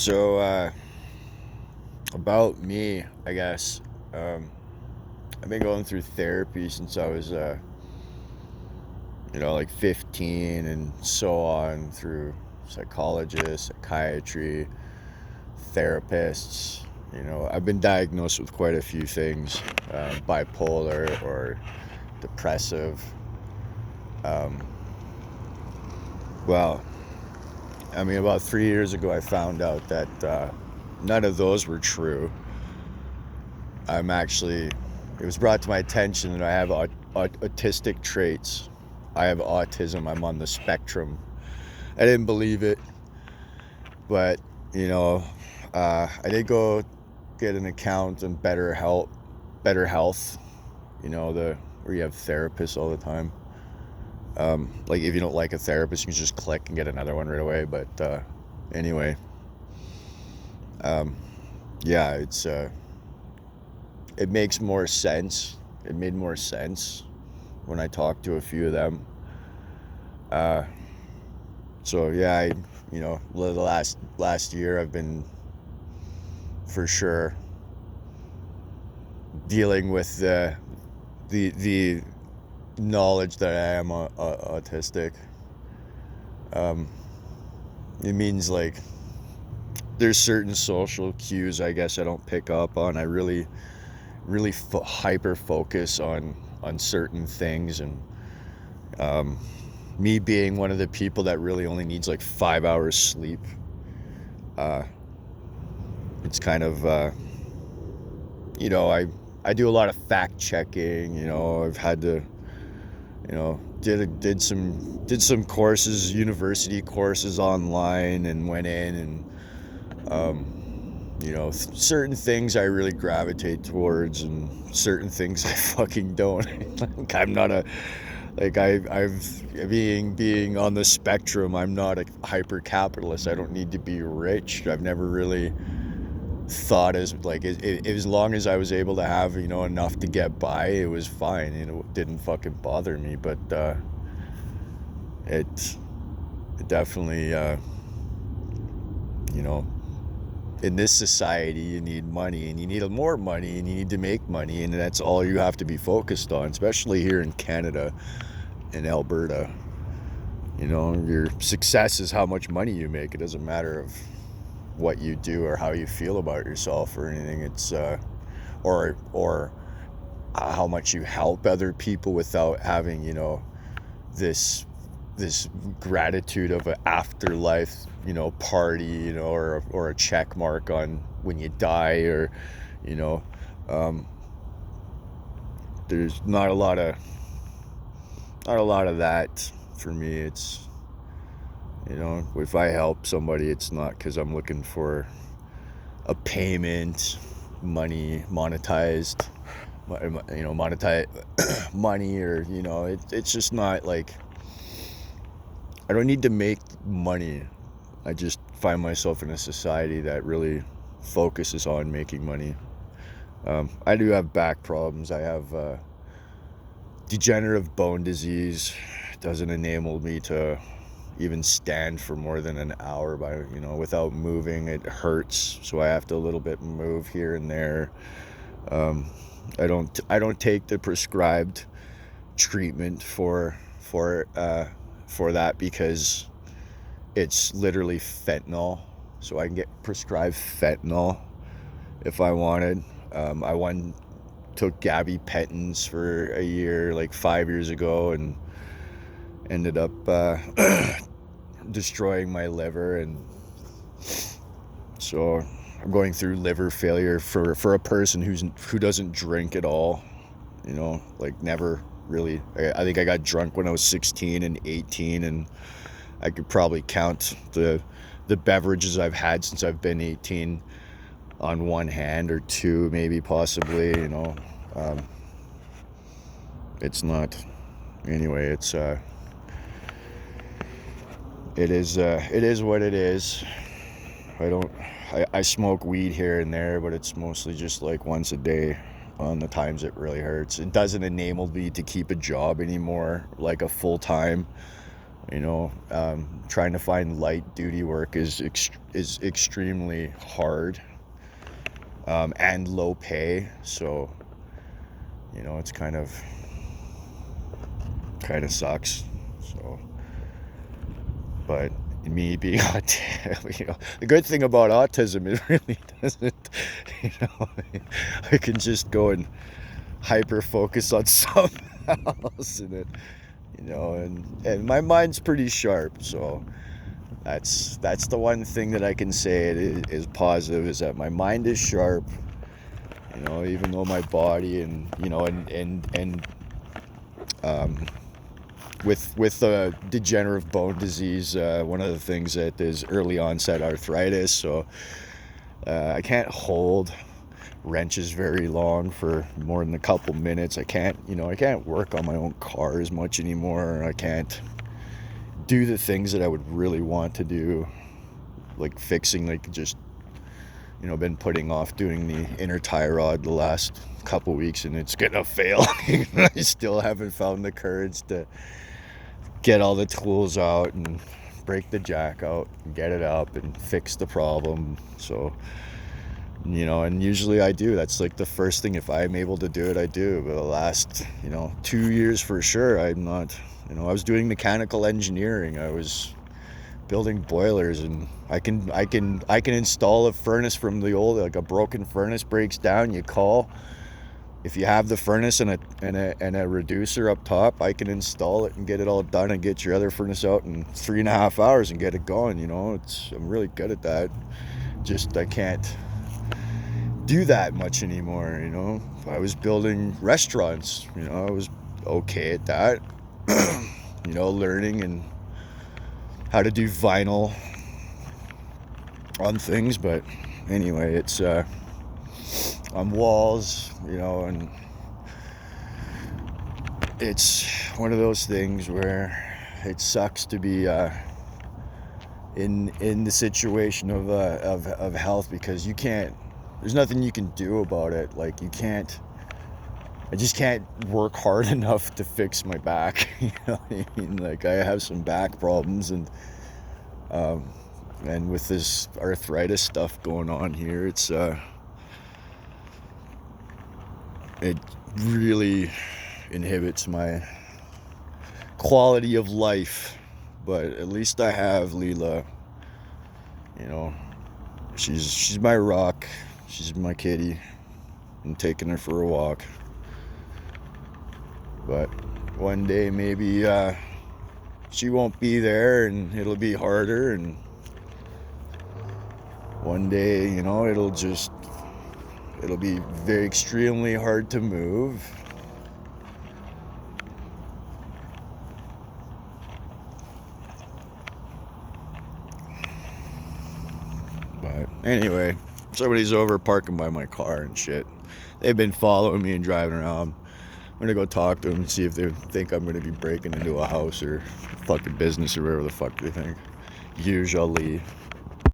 So, about me, I guess. Um, I've been going through therapy since I was, like 15 and so on through psychologists, psychiatry, therapists. I've been diagnosed with quite a few things, bipolar or depressive. Um, well, about 3 years ago, I found out that none of those were true. It was brought to my attention that I have autistic traits. I have autism. I'm on the spectrum. I didn't believe it, but, you know, I did go get an account on Better Health, where you have therapists all the time. Like if you don't like a therapist, you can just click and get another one right away. But anyway, um, yeah, it makes more sense. It made more sense when I talked to a few of them. Uh, so yeah, the last year I've been for sure dealing with the knowledge that I am autistic. Um, it means like there's certain social cues I guess I don't pick up on. I really hyper focus on certain things, and um, me being one of the people that really only needs like 5 hours sleep, uh, it's kind of I do a lot of fact checking. I've had to did some courses, university courses online, and went in and certain things I really gravitate towards, and certain things I fucking don't. Like I'm not a like I've being on the spectrum. I'm not a hyper capitalist. I don't need to be rich. I've never really thought as long as I was able to have enough to get by, it was fine. It didn't fucking bother me. But it definitely you know in this society, you need money, and you need more money, and you need to make money, and that's all you have to be focused on, especially here in Canada, in Alberta. Your success is how much money you make. It doesn't matter of what you do or how you feel about yourself or anything. It's or how much you help other people without having this gratitude of an afterlife party, or a check mark on when you die, or you know um, there's not a lot of that for me. It's if I help somebody, it's not because I'm looking for a payment, monetized money, or it's just not like I don't need to make money. I just find myself in a society that really focuses on making money. I do have back problems. I have degenerative bone disease. It doesn't enable me to even stand for more than an hour without moving. It hurts, so I have to a little bit move here and there. um, I don't take the prescribed treatment for that, because it's literally fentanyl. So I can get prescribed fentanyl if I wanted. I took gabapentins for a year, like 5 years ago, and ended up destroying my liver, and so I'm going through liver failure for a person who doesn't drink at all. Like never really. I think I got drunk when I was 16 and 18, and I could probably count the beverages I've had since I've been 18 on one hand, or two, maybe, possibly. It's not. Anyway, it is what it is. I smoke weed here and there, but it's mostly just like once a day on the times it really hurts. It doesn't enable me to keep a job anymore, like a full time. You know, trying to find light duty work is extremely hard, and low pay. So, you know, it's kind of sucks. So, but me being autistic, you know, the good thing about autism, it really doesn't, you know, I can just go and hyper focus on something else, and it, you know, and my mind's pretty sharp. So that's the one thing that I can say is positive, is that my mind is sharp. You know, even though my body, and you know, and with degenerative bone disease, one of the things that is early onset arthritis, so I can't hold wrenches very long for more than a couple minutes. I can't work on my own car as much anymore. I can't do the things that I would really want to do, like fixing, like just, you know, been putting off doing the inner tie rod the last couple weeks, and it's gonna fail. I still haven't found the courage to get all the tools out and break the jack out and get it up and fix the problem. So, you know, and usually I do. That's like the first thing, if I'm able to do it, I do. But the last, you know, 2 years for sure, I'm not. You know, I was doing mechanical engineering. I was building boilers, and I can install a furnace from the old, like a broken furnace breaks down, you call. If you have the furnace and a reducer up top, I can install it and get it all done and get your other furnace out in 3.5 hours and get it going. You know, I'm really good at that. Just I can't do that much anymore. You know, if I was building restaurants, you know, I was okay at that. You know, learning and how to do vinyl on things, but anyway, it's on walls, you know, and it's one of those things where it sucks to be in the situation of health, because you can't, there's nothing you can do about it. Like, I just can't work hard enough to fix my back. You know what I mean? Like, I have some back problems, and with this arthritis stuff going on here, it really inhibits my quality of life. But at least I have Leela. You know, she's my rock. She's my kitty. I'm taking her for a walk. But one day maybe she won't be there, and it'll be harder, and one day, you know, it'll be very extremely hard to move. But anyway, somebody's over parking by my car and shit. They've been following me and driving around. I'm gonna go talk to them and see if they think I'm gonna be breaking into a house or fucking business or whatever the fuck they think. Usually.